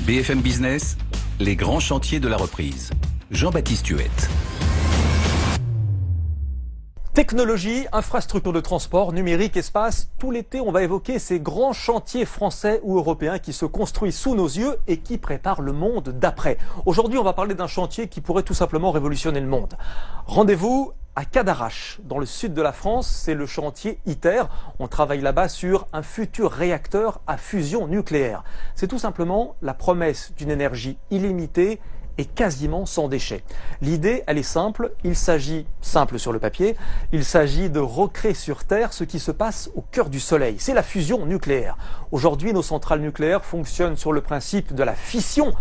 BFM Business, les grands chantiers de la reprise. Jean-Baptiste Huette. Technologie, infrastructure de transport, numérique, espace, tout l'été on va évoquer ces grands chantiers français ou européens qui se construisent sous nos yeux et qui préparent le monde d'après. Aujourd'hui on va parler d'un chantier qui pourrait tout simplement révolutionner le monde. Rendez-vous à Cadarache, dans le sud de la France, c'est le chantier ITER. On travaille là-bas sur un futur réacteur à fusion nucléaire. C'est tout simplement la promesse d'une énergie illimitée et quasiment sans déchets. L'idée, elle est simple, il s'agit, simple sur le papier, il s'agit de recréer sur Terre ce qui se passe au cœur du Soleil. C'est la fusion nucléaire. Aujourd'hui, nos centrales nucléaires fonctionnent sur le principe de la fission.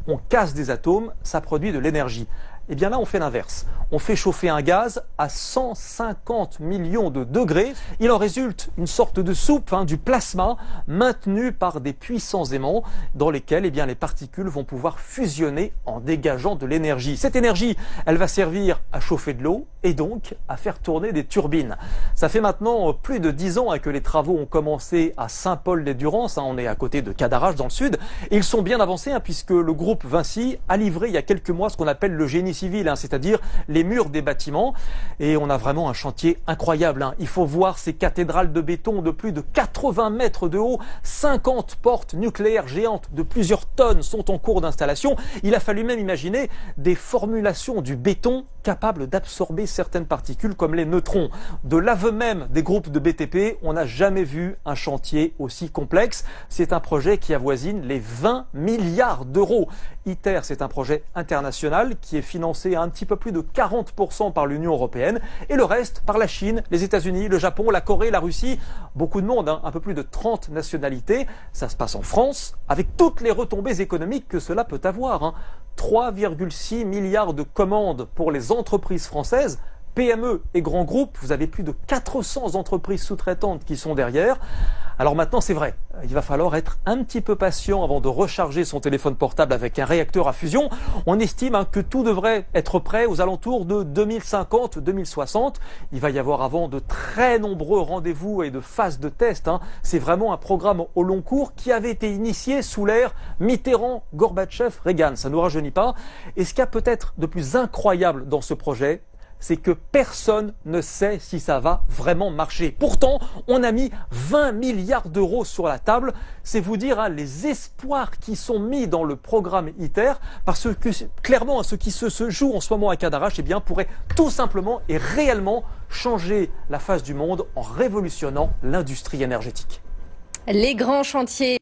On casse des atomes, ça produit de l'énergie. Eh bien là, on fait l'inverse. On fait chauffer un gaz à 150 millions de degrés. Il en résulte une sorte de soupe, du plasma, maintenu par des puissants aimants dans lesquels les particules vont pouvoir fusionner en dégageant de l'énergie. Cette énergie, elle va servir à chauffer de l'eau et donc à faire tourner des turbines. Ça fait maintenant plus de 10 ans que les travaux ont commencé à Saint-Paul-des-Durances. On est à côté de Cadarache dans le sud. Et ils sont bien avancés puisque le groupe Vinci a livré il y a quelques mois ce qu'on appelle le génie civil, c'est-à-dire les murs des bâtiments. Et on a vraiment un chantier incroyable. Il faut voir ces cathédrales de béton de plus de 80 mètres de haut. 50 portes nucléaires géantes de plusieurs tonnes sont en cours d'installation. Il a fallu même imaginer des formulations du béton capables d'absorber certaines particules comme les neutrons. De l'aveu même des groupes de BTP, on n'a jamais vu un chantier aussi complexe. C'est un projet qui avoisine les 20 milliards d'euros. ITER, c'est un projet international qui est financé à un petit peu plus de 40% par l'Union européenne et le reste par la Chine, les États-Unis, le Japon, la Corée, la Russie. Beaucoup de monde, un peu plus de 30 nationalités. Ça se passe en France avec toutes les retombées économiques que cela peut avoir. 3,6 milliards de commandes pour les entreprises françaises, PME et grands groupes. Vous avez plus de 400 entreprises sous-traitantes qui sont derrière. Alors maintenant, c'est vrai, il va falloir être un petit peu patient avant de recharger son téléphone portable avec un réacteur à fusion. On estime que tout devrait être prêt aux alentours de 2050-2060. Il va y avoir avant de très nombreux rendez-vous et de phases de test. C'est vraiment un programme au long cours qui avait été initié sous l'ère Mitterrand, Gorbatchev, Reagan. Ça ne nous rajeunit pas. Et ce qu'il y a peut-être de plus incroyable dans ce projet, c'est que personne ne sait si ça va vraiment marcher. Pourtant, on a mis 20 milliards d'euros sur la table. C'est vous dire les espoirs qui sont mis dans le programme ITER, parce que clairement, ce qui se joue en ce moment à Cadarache, pourrait tout simplement et réellement changer la face du monde en révolutionnant l'industrie énergétique. Les grands chantiers